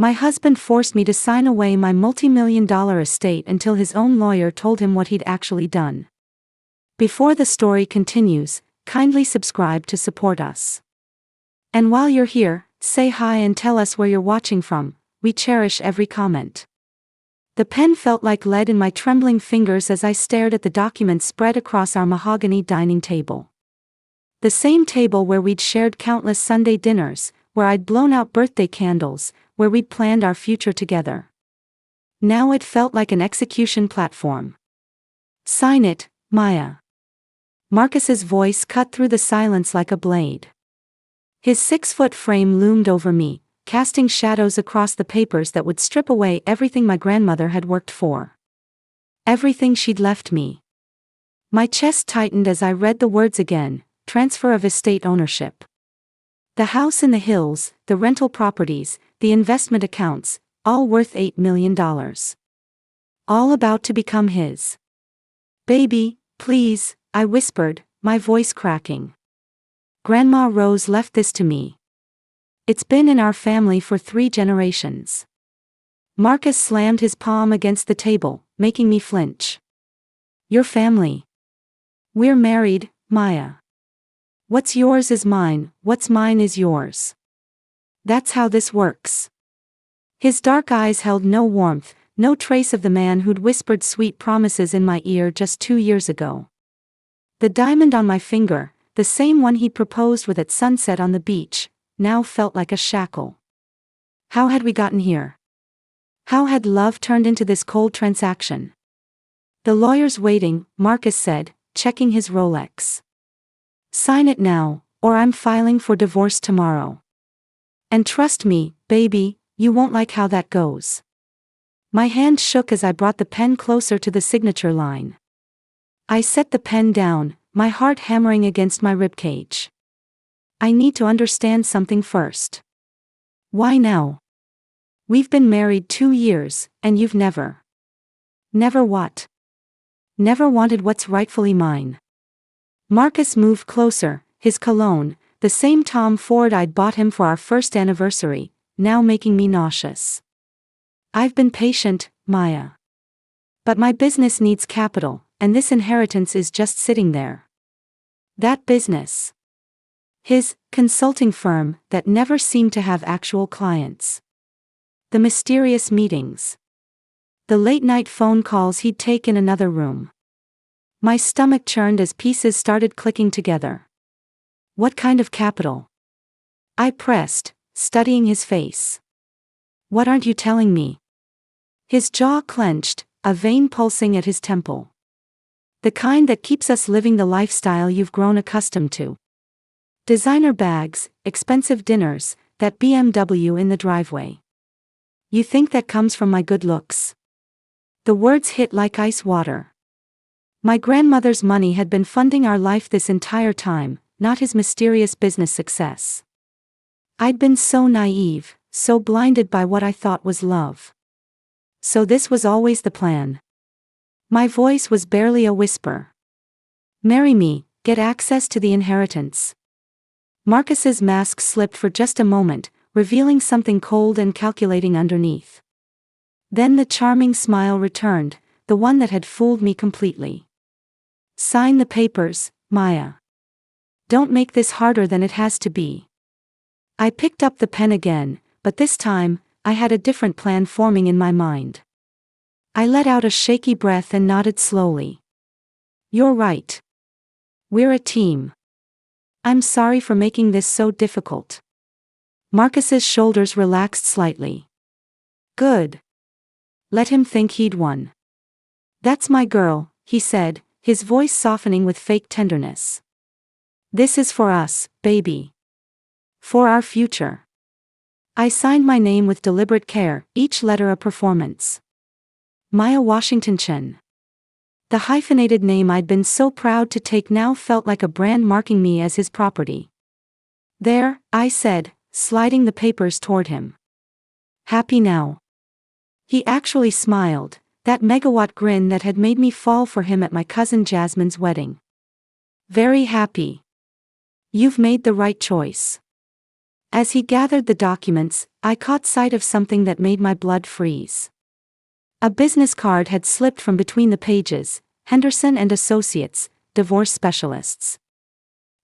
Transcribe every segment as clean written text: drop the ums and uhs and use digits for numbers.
My husband forced me to sign away my multi-million-dollar estate until his own lawyer told him what he'd actually done. Before the story continues, kindly subscribe to support us. And while you're here, say hi and tell us where you're watching from. We cherish every comment. The pen felt like lead in my trembling fingers as I stared at the documents spread across our mahogany dining table. The same table where we'd shared countless Sunday dinners, where I'd blown out birthday candles, where we'd planned our future together. Now it felt like an execution platform. Sign it, Maya. Marcus's voice cut through the silence like a blade. His 6-foot frame loomed over me, casting shadows across the papers that would strip away everything my grandmother had worked for. Everything she'd left me. My chest tightened as I read the words again: transfer of estate ownership. The house in the hills, the rental properties, the investment accounts, all worth $8 million. All about to become his. Baby, please, I whispered, my voice cracking. Grandma Rose left this to me. It's been in our family for 3 generations. Marcus slammed his palm against the table, making me flinch. Your family. We're married, Maya. What's yours is mine, what's mine is yours. That's how this works. His dark eyes held no warmth, no trace of the man who'd whispered sweet promises in my ear just 2 years ago. The diamond on my finger, the same one he'd proposed with at sunset on the beach, now felt like a shackle. How had we gotten here? How had love turned into this cold transaction? The lawyer's waiting, Marcus said, checking his Rolex. Sign it now, or I'm filing for divorce tomorrow. And trust me, baby, you won't like how that goes. My hand shook as I brought the pen closer to the signature line. I set the pen down, my heart hammering against my ribcage. I need to understand something first. Why now? We've been married 2 years, and you've never. Never what? Never wanted what's rightfully mine. Marcus moved closer, his cologne, the same Tom Ford I'd bought him for our first anniversary, now making me nauseous. I've been patient, Maya. But my business needs capital, and this inheritance is just sitting there. That business. His consulting firm that never seemed to have actual clients. The mysterious meetings. The late-night phone calls he'd take in another room. My stomach churned as pieces started clicking together. What kind of capital? I pressed, studying his face. What aren't you telling me? His jaw clenched, a vein pulsing at his temple. The kind that keeps us living the lifestyle you've grown accustomed to. Designer bags, expensive dinners, that BMW in the driveway. You think that comes from my good looks? The words hit like ice water. My grandmother's money had been funding our life this entire time, not his mysterious business success. I'd been so naive, so blinded by what I thought was love. So this was always the plan. My voice was barely a whisper. Marry me, get access to the inheritance. Marcus's mask slipped for just a moment, revealing something cold and calculating underneath. Then the charming smile returned, the one that had fooled me completely. Sign the papers, Maya. Don't make this harder than it has to be. I picked up the pen again, but this time, I had a different plan forming in my mind. I let out a shaky breath and nodded slowly. You're right. We're a team. I'm sorry for making this so difficult. Marcus's shoulders relaxed slightly. Good. Let him think he'd won. That's my girl, he said, his voice softening with fake tenderness. This is for us, baby. For our future. I signed my name with deliberate care, each letter a performance. Maya Washington Chen. The hyphenated name I'd been so proud to take now felt like a brand marking me as his property. There, I said, sliding the papers toward him. Happy now? He actually smiled, that megawatt grin that had made me fall for him at my cousin Jasmine's wedding. Very happy. You've made the right choice. As he gathered the documents, I caught sight of something that made my blood freeze. A business card had slipped from between the pages. Henderson and Associates, divorce specialists.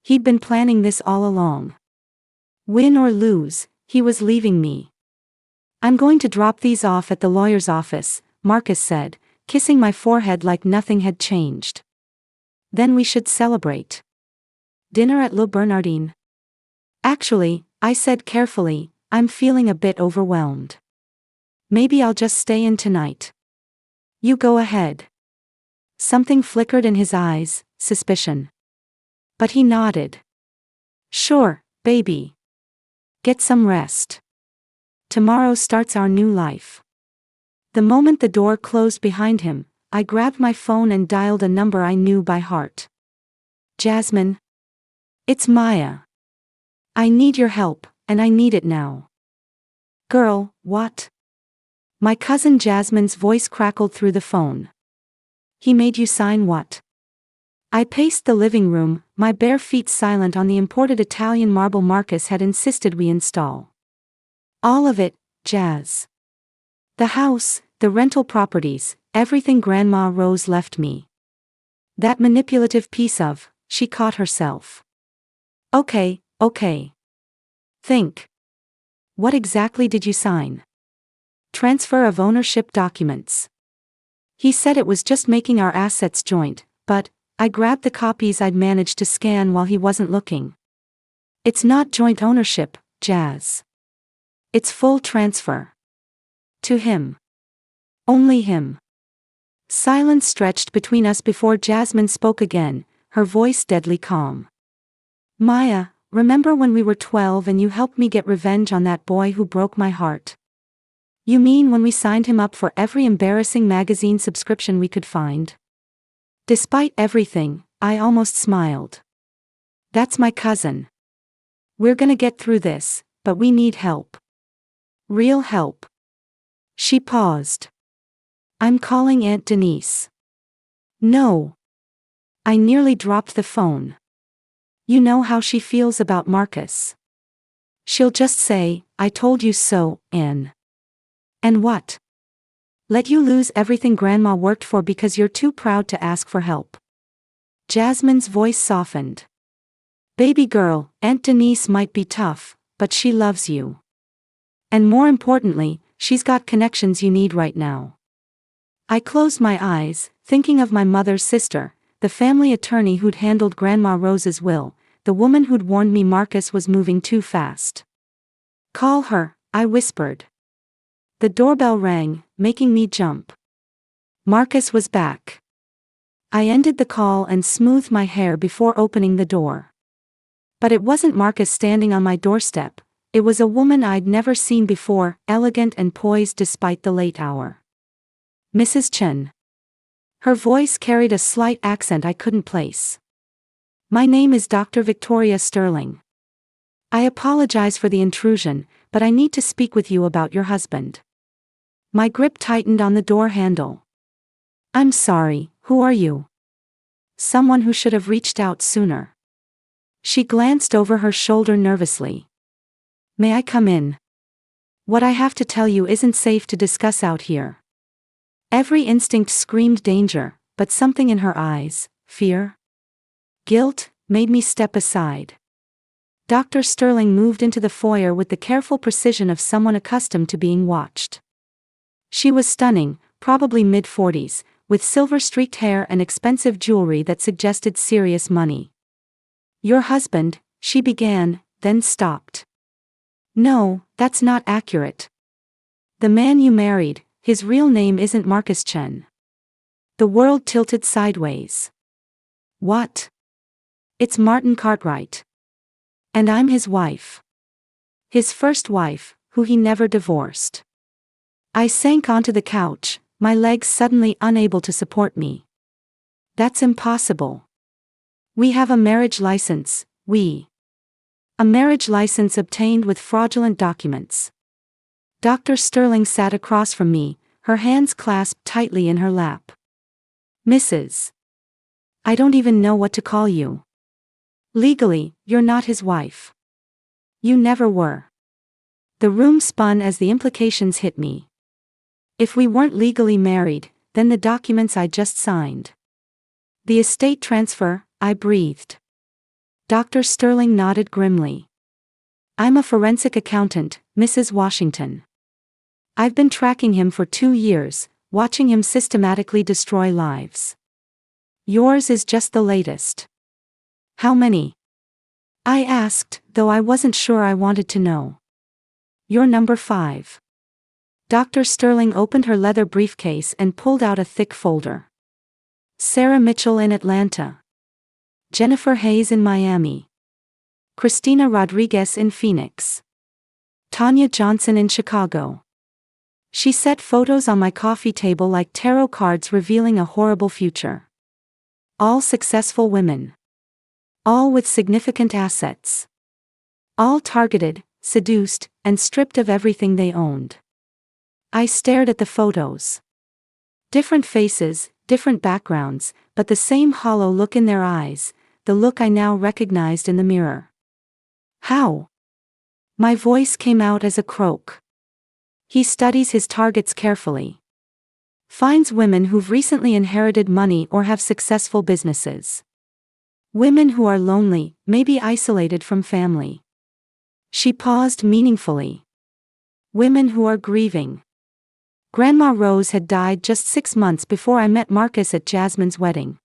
He'd been planning this all along. Win or lose, he was leaving me. I'm going to drop these off at the lawyer's office, Marcus said, kissing my forehead like nothing had changed. Then we should celebrate. Dinner at Le Bernardin. Actually, I said carefully, I'm feeling a bit overwhelmed. Maybe I'll just stay in tonight. You go ahead. Something flickered in his eyes, suspicion. But he nodded. Sure, baby. Get some rest. Tomorrow starts our new life. The moment the door closed behind him, I grabbed my phone and dialed a number I knew by heart. Jasmine. It's Maya. I need your help, and I need it now. Girl, what? My cousin Jasmine's voice crackled through the phone. He made you sign what? I paced the living room, my bare feet silent on the imported Italian marble Marcus had insisted we install. All of it, Jazz. The house, the rental properties, everything Grandma Rose left me. That manipulative piece of, she caught herself. Okay. Think. What exactly did you sign? Transfer of ownership documents. He said it was just making our assets joint, but I grabbed the copies I'd managed to scan while he wasn't looking. It's not joint ownership, Jazz. It's full transfer. To him. Only him. Silence stretched between us before Jasmine spoke again, her voice deadly calm. Maya, remember when we were 12 and you helped me get revenge on that boy who broke my heart? You mean when we signed him up for every embarrassing magazine subscription we could find? Despite everything, I almost smiled. That's my cousin. We're gonna get through this, but we need help. Real help. She paused. I'm calling Aunt Denise. No. I nearly dropped the phone. You know how she feels about Marcus. She'll just say, I told you so, Anne. And what? Let you lose everything Grandma worked for because you're too proud to ask for help. Jasmine's voice softened. Baby girl, Aunt Denise might be tough, but she loves you. And more importantly, she's got connections you need right now. I closed my eyes, thinking of my mother's sister, the family attorney who'd handled Grandma Rose's will, the woman who'd warned me Marcus was moving too fast. Call her, I whispered. The doorbell rang, making me jump. Marcus was back. I ended the call and smoothed my hair before opening the door. But it wasn't Marcus standing on my doorstep, it was a woman I'd never seen before, elegant and poised despite the late hour. Mrs. Chen. Her voice carried a slight accent I couldn't place. My name is Dr. Victoria Sterling. I apologize for the intrusion, but I need to speak with you about your husband. My grip tightened on the door handle. I'm sorry, who are you? Someone who should have reached out sooner. She glanced over her shoulder nervously. May I come in? What I have to tell you isn't safe to discuss out here. Every instinct screamed danger, but something in her eyes, fear, guilt, made me step aside. Dr. Sterling moved into the foyer with the careful precision of someone accustomed to being watched. She was stunning, probably mid-40s, with silver-streaked hair and expensive jewelry that suggested serious money. Your husband, she began, then stopped. No, that's not accurate. The man you married, his real name isn't Marcus Chen. The world tilted sideways. What? It's Martin Cartwright. And I'm his wife. His first wife, who he never divorced. I sank onto the couch, my legs suddenly unable to support me. That's impossible. We have a marriage license, A marriage license obtained with fraudulent documents. Dr. Sterling sat across from me, her hands clasped tightly in her lap. Mrs. I don't even know what to call you. Legally, you're not his wife. You never were. The room spun as the implications hit me. If we weren't legally married, then the documents I just signed. The estate transfer, I breathed. Dr. Sterling nodded grimly. I'm a forensic accountant, Mrs. Washington. I've been tracking him for 2 years, watching him systematically destroy lives. Yours is just the latest. How many? I asked, though I wasn't sure I wanted to know. You're number 5. Dr. Sterling opened her leather briefcase and pulled out a thick folder. Sarah Mitchell in Atlanta. Jennifer Hayes in Miami. Christina Rodriguez in Phoenix. Tanya Johnson in Chicago. She set photos on my coffee table like tarot cards revealing a horrible future. All successful women. All with significant assets. All targeted, seduced, and stripped of everything they owned. I stared at the photos. Different faces, different backgrounds, but the same hollow look in their eyes, the look I now recognized in the mirror. How? My voice came out as a croak. He studies his targets carefully. Finds women who've recently inherited money or have successful businesses. Women who are lonely, maybe isolated from family. She paused meaningfully. Women who are grieving. Grandma Rose had died just 6 months before I met Marcus at Jasmine's wedding.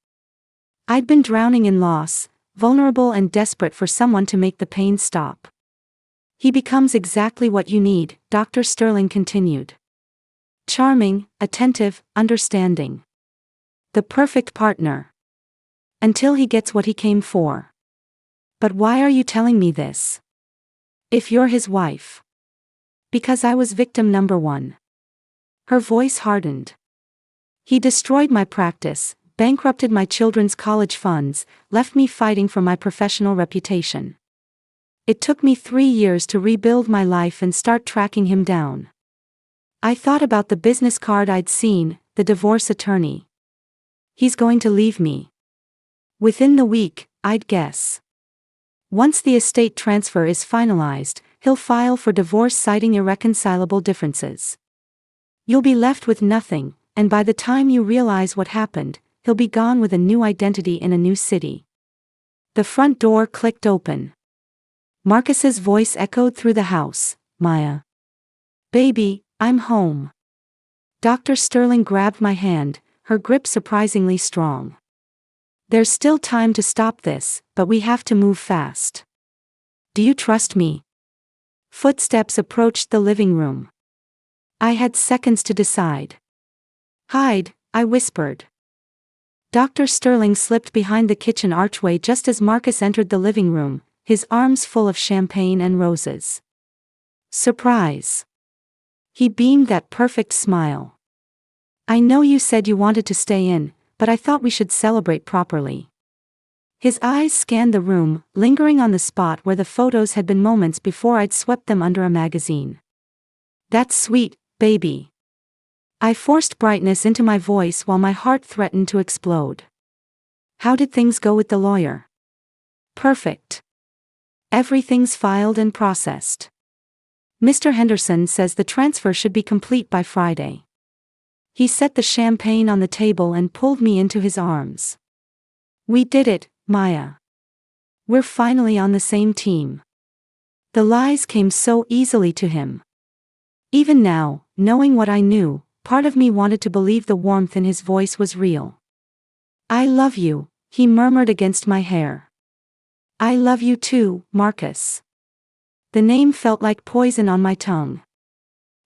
I'd been drowning in loss, vulnerable and desperate for someone to make the pain stop. He becomes exactly what you need, Dr. Sterling continued. Charming, attentive, understanding. The perfect partner. Until he gets what he came for. But why are you telling me this? If you're his wife. Because I was victim number 1. Her voice hardened. He destroyed my practice, bankrupted my children's college funds, left me fighting for my professional reputation. It took me 3 years to rebuild my life and start tracking him down. I thought about the business card I'd seen, the divorce attorney. He's going to leave me. Within the week, I'd guess. Once the estate transfer is finalized, he'll file for divorce citing irreconcilable differences. You'll be left with nothing, and by the time you realize what happened, he'll be gone with a new identity in a new city. The front door clicked open. Marcus's voice echoed through the house, Maya. Baby, I'm home. Dr. Sterling grabbed my hand, her grip surprisingly strong. There's still time to stop this, but we have to move fast. Do you trust me? Footsteps approached the living room. I had seconds to decide. Hide, I whispered. Dr. Sterling slipped behind the kitchen archway just as Marcus entered the living room, his arms full of champagne and roses. Surprise. He beamed that perfect smile. I know you said you wanted to stay in, but I thought we should celebrate properly. His eyes scanned the room, lingering on the spot where the photos had been moments before I'd swept them under a magazine. That's sweet, baby. I forced brightness into my voice while my heart threatened to explode. How did things go with the lawyer? Perfect. Everything's filed and processed. Mr. Henderson says the transfer should be complete by Friday. He set the champagne on the table and pulled me into his arms. We did it, Maya. We're finally on the same team. The lies came so easily to him. Even now, knowing what I knew, part of me wanted to believe the warmth in his voice was real. I love you, he murmured against my hair. I love you too, Marcus. The name felt like poison on my tongue.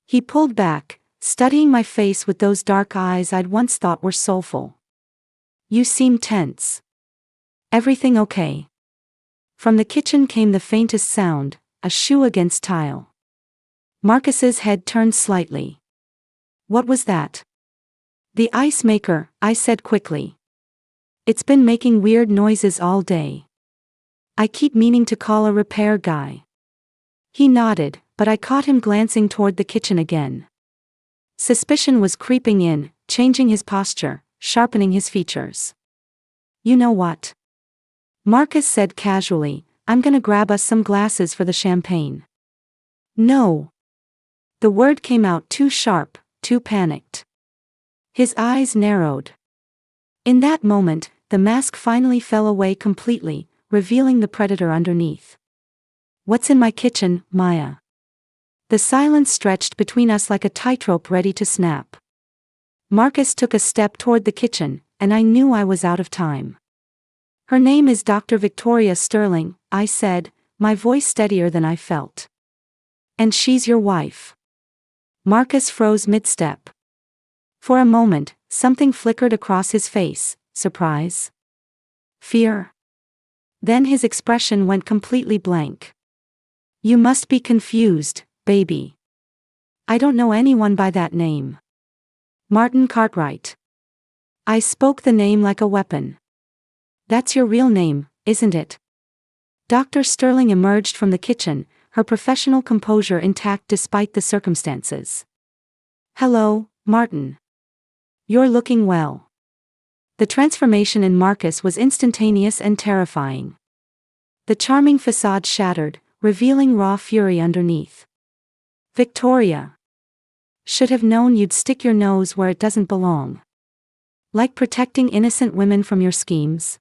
He pulled back, studying my face with those dark eyes I'd once thought were soulful. You seem tense. Everything okay? From the kitchen came the faintest sound, a shoe against tile. Marcus's head turned slightly. What was that? The ice maker, I said quickly. It's been making weird noises all day. I keep meaning to call a repair guy. He nodded, but I caught him glancing toward the kitchen again. Suspicion was creeping in, changing his posture, sharpening his features. You know what? Marcus said casually, I'm gonna grab us some glasses for the champagne. No. The word came out too sharp, too panicked. His eyes narrowed. In that moment, the mask finally fell away completely, revealing the predator underneath. What's in my kitchen, Maya? The silence stretched between us like a tightrope ready to snap. Marcus took a step toward the kitchen, and I knew I was out of time. Her name is Dr. Victoria Sterling, I said, my voice steadier than I felt. And she's your wife. Marcus froze mid-step. For a moment, something flickered across his face, surprise. Fear. Then his expression went completely blank. You must be confused, baby. I don't know anyone by that name. Martin Cartwright. I spoke the name like a weapon. That's your real name, isn't it? Dr. Sterling emerged from the kitchen, her professional composure intact despite the circumstances. Hello, Martin. You're looking well. The transformation in Marcus was instantaneous and terrifying. The charming facade shattered, revealing raw fury underneath. Victoria. Should have known you'd stick your nose where it doesn't belong. Like protecting innocent women from your schemes.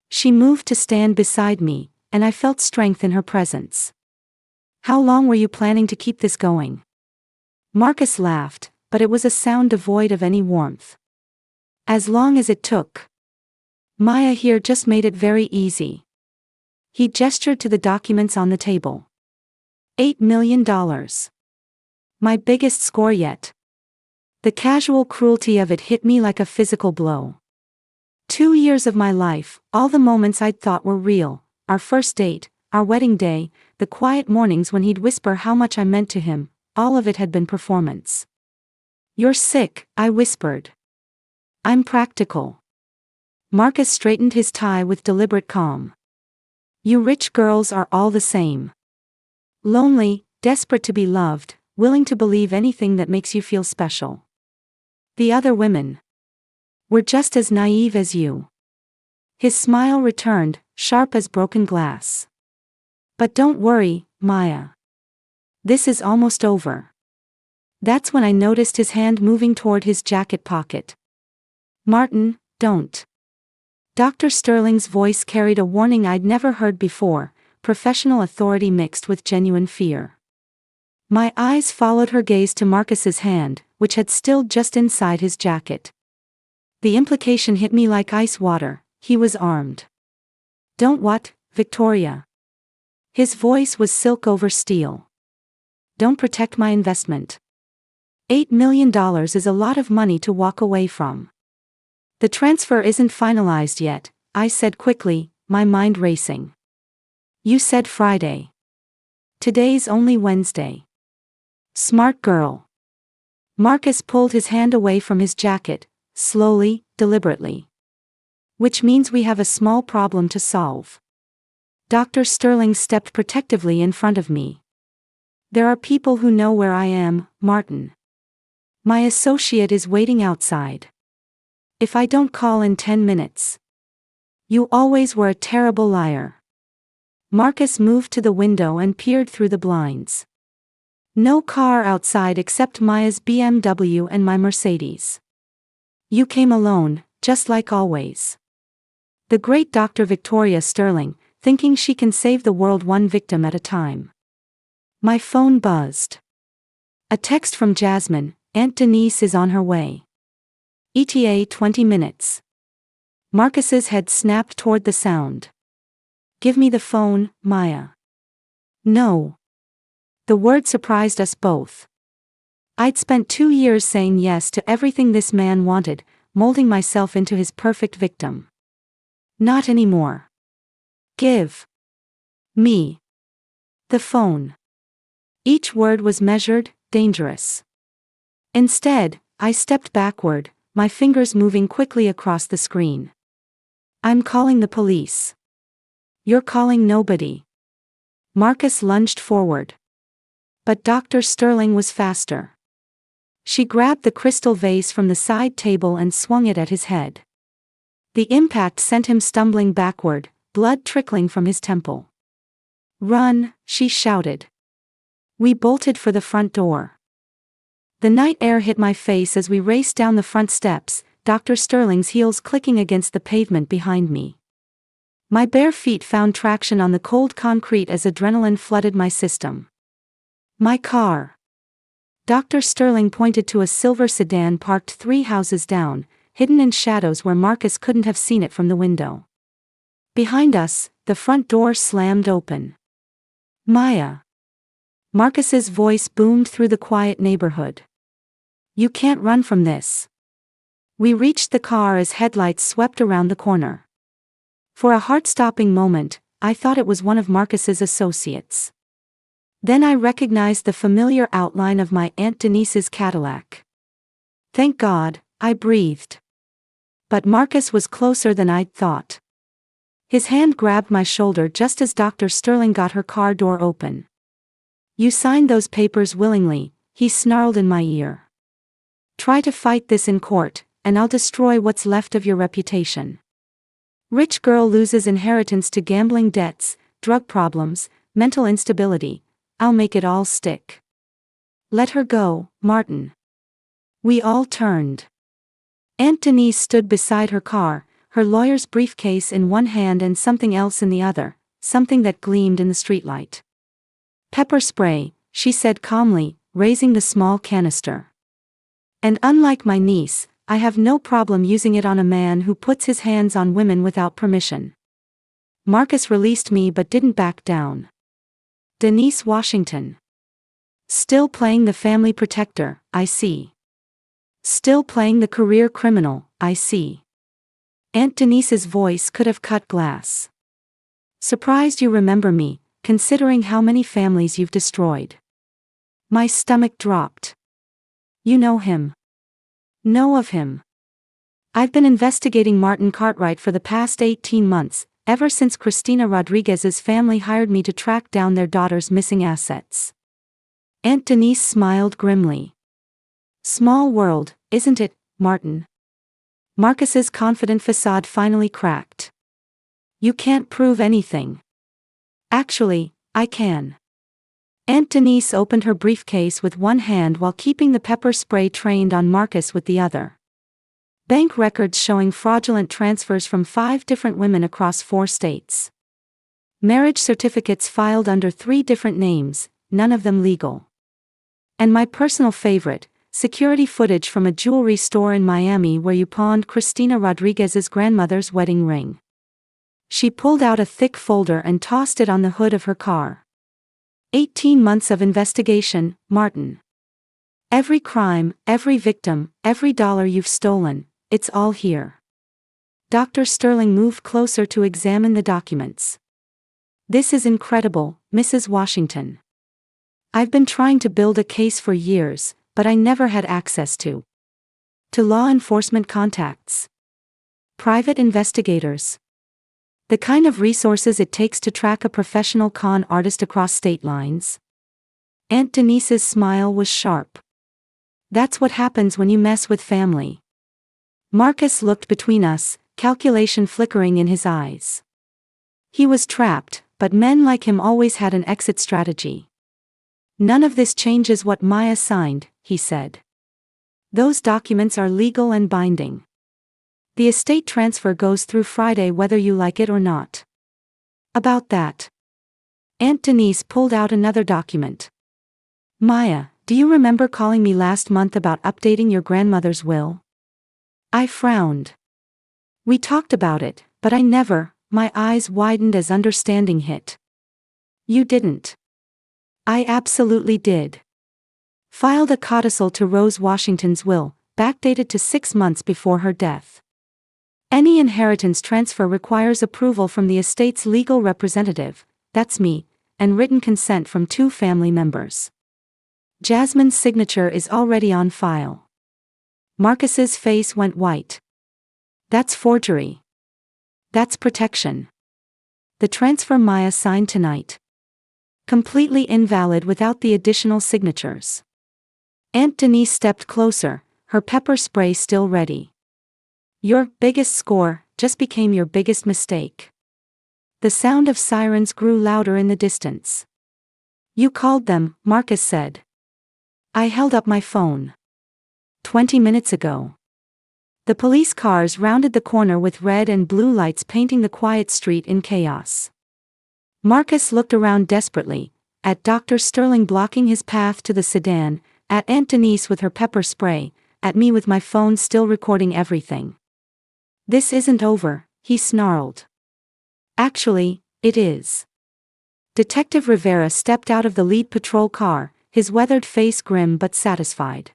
She moved to stand beside me, and I felt strength in her presence. How long were you planning to keep this going? Marcus laughed, but it was a sound devoid of any warmth. As long as it took. Maya here just made it very easy. He gestured to the documents on the table. $8 million. My biggest score yet. The casual cruelty of it hit me like a physical blow. 2 years of my life, all the moments I'd thought were real, our first date, our wedding day, the quiet mornings when he'd whisper how much I meant to him, all of it had been performance. You're sick, I whispered. I'm practical. Marcus straightened his tie with deliberate calm. You rich girls are all the same. Lonely, desperate to be loved, willing to believe anything that makes you feel special. The other women were just as naive as you. His smile returned, sharp as broken glass. But don't worry, Maya. This is almost over. That's when I noticed his hand moving toward his jacket pocket. Martin, don't. Dr. Sterling's voice carried a warning I'd never heard before, professional authority mixed with genuine fear. My eyes followed her gaze to Marcus's hand, which had still just inside his jacket. The implication hit me like ice water, he was armed. Don't what, Victoria? His voice was silk over steel. Don't protect my investment. $8 million is a lot of money to walk away from. The transfer isn't finalized yet, I said quickly, my mind racing. You said Friday. Today's only Wednesday. Smart girl. Marcus pulled his hand away from his jacket, slowly, deliberately. Which means we have a small problem to solve. Dr. Sterling stepped protectively in front of me. There are people who know where I am, Martin. My associate is waiting outside. If I don't call in 10 minutes. You always were a terrible liar. Marcus moved to the window and peered through the blinds. No car outside except Maya's BMW and my Mercedes. You came alone, just like always. The great Dr. Victoria Sterling, thinking she can save the world one victim at a time. My phone buzzed. A text from Jasmine, Aunt Denise is on her way. ETA 20 minutes. Marcus's head snapped toward the sound. Give me the phone, Maya. No. The word surprised us both. I'd spent 2 years saying yes to everything this man wanted, molding myself into his perfect victim. Not anymore. Give me the phone. Each word was measured, dangerous. Instead, I stepped backward, my fingers moving quickly across the screen. I'm calling the police. You're calling nobody. Marcus lunged forward. But Dr. Sterling was faster. She grabbed the crystal vase from the side table and swung it at his head. The impact sent him stumbling backward, blood trickling from his temple. "Run," she shouted. We bolted for the front door. The night air hit my face as we raced down the front steps, Dr. Sterling's heels clicking against the pavement behind me. My bare feet found traction on the cold concrete as adrenaline flooded my system. My car. Dr. Sterling pointed to a silver sedan parked 3 houses down, hidden in shadows where Marcus couldn't have seen it from the window. Behind us, the front door slammed open. "Maya." Marcus's voice boomed through the quiet neighborhood. "You can't run from this." We reached the car as headlights swept around the corner. For a heart-stopping moment, I thought it was one of Marcus's associates. Then I recognized the familiar outline of my Aunt Denise's Cadillac. "Thank God," I breathed. But Marcus was closer than I'd thought. His hand grabbed my shoulder just as Dr. Sterling got her car door open. "You signed those papers willingly," he snarled in my ear. "Try to fight this in court, and I'll destroy what's left of your reputation. Rich girl loses inheritance to gambling debts, drug problems, mental instability. I'll make it all stick. Let her go, Martin." We all turned. Aunt Denise stood beside her car, her lawyer's briefcase in one hand and something else in the other, something that gleamed in the streetlight. "Pepper spray," she said calmly, raising the small canister. "And unlike my niece, I have no problem using it on a man who puts his hands on women without permission." Marcus released me but didn't back down. Denise Washington. Still playing the family protector, I see. Still playing the career criminal, I see. Aunt Denise's voice could have cut glass. "Surprised you remember me, considering how many families you've destroyed." My stomach dropped. "You know him?" "Know of him. I've been investigating Martin Cartwright for the past 18 months, ever since Christina Rodriguez's family hired me to track down their daughter's missing assets." Aunt Denise smiled grimly. "Small world, isn't it, Martin?" Marcus's confident facade finally cracked. "You can't prove anything." "Actually, I can." Aunt Denise opened her briefcase with one hand while keeping the pepper spray trained on Marcus with the other. Bank records showing fraudulent transfers from 5 different women across 4 states. Marriage certificates filed under 3 different names, none of them legal. And my personal favorite, security footage from a jewelry store in Miami where you pawned Christina Rodriguez's grandmother's wedding ring. She pulled out a thick folder and tossed it on the hood of her car. 18 months of investigation, Martin. Every crime, every victim, every dollar you've stolen, it's all here. Dr. Sterling moved closer to examine the documents. "This is incredible, Mrs. Washington. I've been trying to build a case for years, but I never had access to law enforcement contacts. Private investigators. The kind of resources it takes to track a professional con artist across state lines." Aunt Denise's smile was sharp. "That's what happens when you mess with family." Marcus looked between us, calculation flickering in his eyes. He was trapped, but men like him always had an exit strategy. "None of this changes what Maya signed," he said. "Those documents are legal and binding. The estate transfer goes through Friday whether you like it or not." "About that." Aunt Denise pulled out another document. "Maya, do you remember calling me last month about updating your grandmother's will?" I frowned. "We talked about it, but I never," my eyes widened as understanding hit. "You didn't." "I absolutely did. Filed a codicil to Rose Washington's will, backdated to 6 months before her death. Any inheritance transfer requires approval from the estate's legal representative, that's me, and written consent from 2 family members. Jasmine's signature is already on file." Marcus's face went white. "That's forgery. That's protection. The transfer Maya signed tonight. Completely invalid without the additional signatures." Aunt Denise stepped closer, her pepper spray still ready. "Your biggest score just became your biggest mistake. The sound of sirens grew louder in the distance. "You called them," Marcus said. I held up my phone. 20 minutes ago. The police cars rounded the corner with red and blue lights painting the quiet street in chaos. Marcus looked around desperately, at Dr. Sterling blocking his path to the sedan, at Aunt Denise with her pepper spray, at me with my phone still recording everything. "This isn't over," he snarled. "Actually, it is." Detective Rivera stepped out of the lead patrol car, his weathered face grim but satisfied.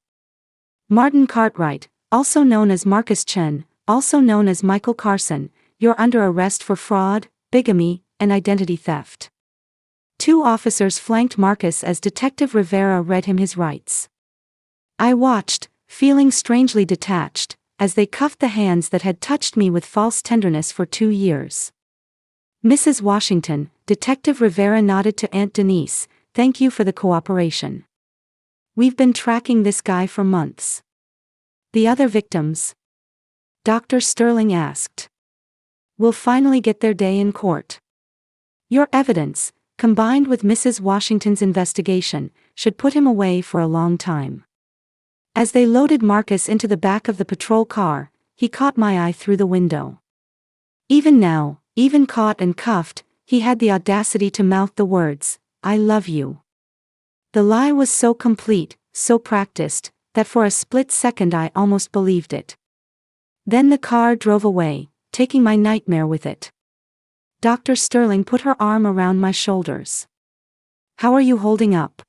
"Martin Cartwright, also known as Marcus Chen, also known as Michael Carson, you're under arrest for fraud, bigamy, and identity theft." 2 officers flanked Marcus as Detective Rivera read him his rights. I watched, feeling strangely detached, as they cuffed the hands that had touched me with false tenderness for 2 years. "Mrs. Washington," Detective Rivera nodded to Aunt Denise, "thank you for the cooperation. We've been tracking this guy for months." "The other victims?" Dr. Sterling asked. "Will finally get their day in court. Your evidence, combined with Mrs. Washington's investigation, should put him away for a long time." As they loaded Marcus into the back of the patrol car, he caught my eye through the window. Even now, even caught and cuffed, he had the audacity to mouth the words, "I love you." The lie was so complete, so practiced, that for a split second I almost believed it. Then the car drove away, taking my nightmare with it. Dr. Sterling put her arm around my shoulders. "How are you holding up?"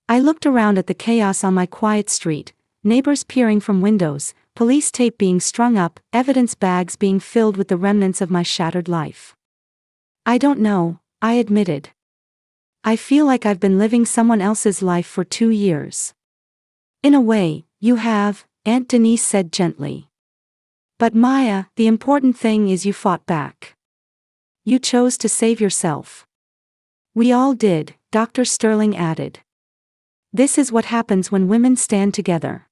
I looked around at the chaos on my quiet street, neighbors peering from windows, police tape being strung up, evidence bags being filled with the remnants of my shattered life. "I don't know," I admitted. "I feel like I've been living someone else's life for 2 years." "In a way, you have," Aunt Denise said gently. "But Maya, the important thing is you fought back. You chose to save yourself." "We all did," Dr. Sterling added. "This is what happens when women stand together."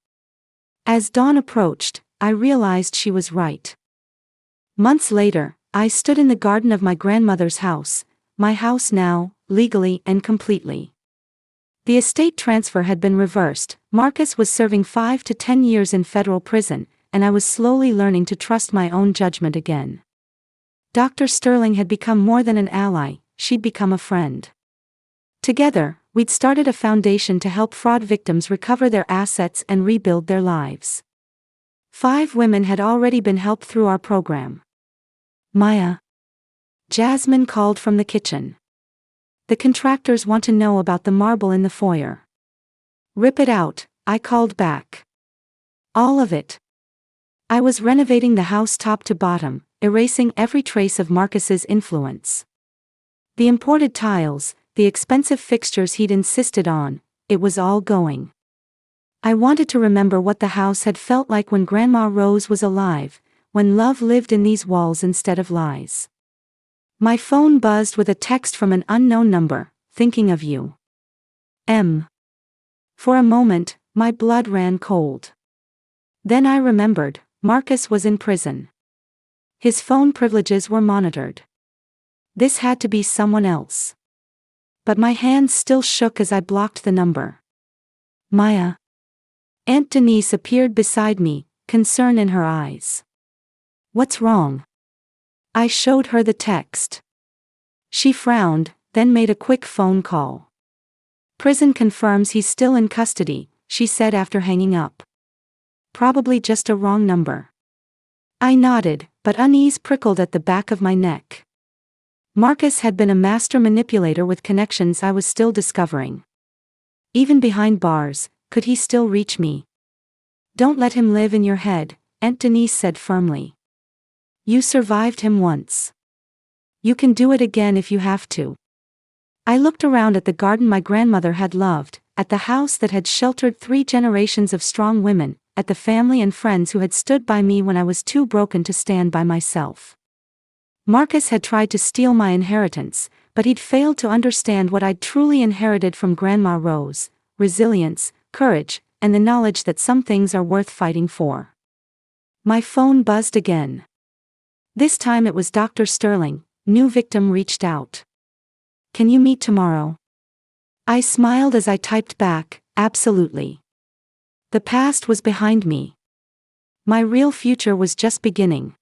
As dawn approached, I realized she was right. Months later, I stood in the garden of my grandmother's house, my house now, legally and completely. The estate transfer had been reversed, Marcus was serving 5 to 10 years in federal prison, and I was slowly learning to trust my own judgment again. Dr. Sterling had become more than an ally, she'd become a friend. Together, we'd started a foundation to help fraud victims recover their assets and rebuild their lives. 5 women had already been helped through our program. "Maya." Jasmine called from the kitchen. "The contractors want to know about the marble in the foyer." "Rip it out," I called back. "All of it." I was renovating the house top to bottom, erasing every trace of Marcus's influence. The imported tiles, the expensive fixtures he'd insisted on, it was all going. I wanted to remember what the house had felt like when Grandma Rose was alive, when love lived in these walls instead of lies. My phone buzzed with a text from an unknown number, "Thinking of you. M." For a moment, my blood ran cold. Then I remembered, Marcus was in prison. His phone privileges were monitored. This had to be someone else. But my hands still shook as I blocked the number. "Maya." Aunt Denise appeared beside me, concern in her eyes. "What's wrong?" I showed her the text. She frowned, then made a quick phone call. "Prison confirms he's still in custody," she said after hanging up. "Probably just a wrong number." I nodded, but unease prickled at the back of my neck. Marcus had been a master manipulator with connections I was still discovering. Even behind bars, could he still reach me? "Don't let him live in your head," Aunt Denise said firmly. "You survived him once. You can do it again if you have to." I looked around at the garden my grandmother had loved, at the house that had sheltered 3 generations of strong women, at the family and friends who had stood by me when I was too broken to stand by myself. Marcus had tried to steal my inheritance, but he'd failed to understand what I'd truly inherited from Grandma Rose: resilience, courage, and the knowledge that some things are worth fighting for. My phone buzzed again. This time it was Dr. Sterling. New victim reached out. Can you meet tomorrow? I smiled as I typed back, absolutely. The past was behind me. My real future was just beginning.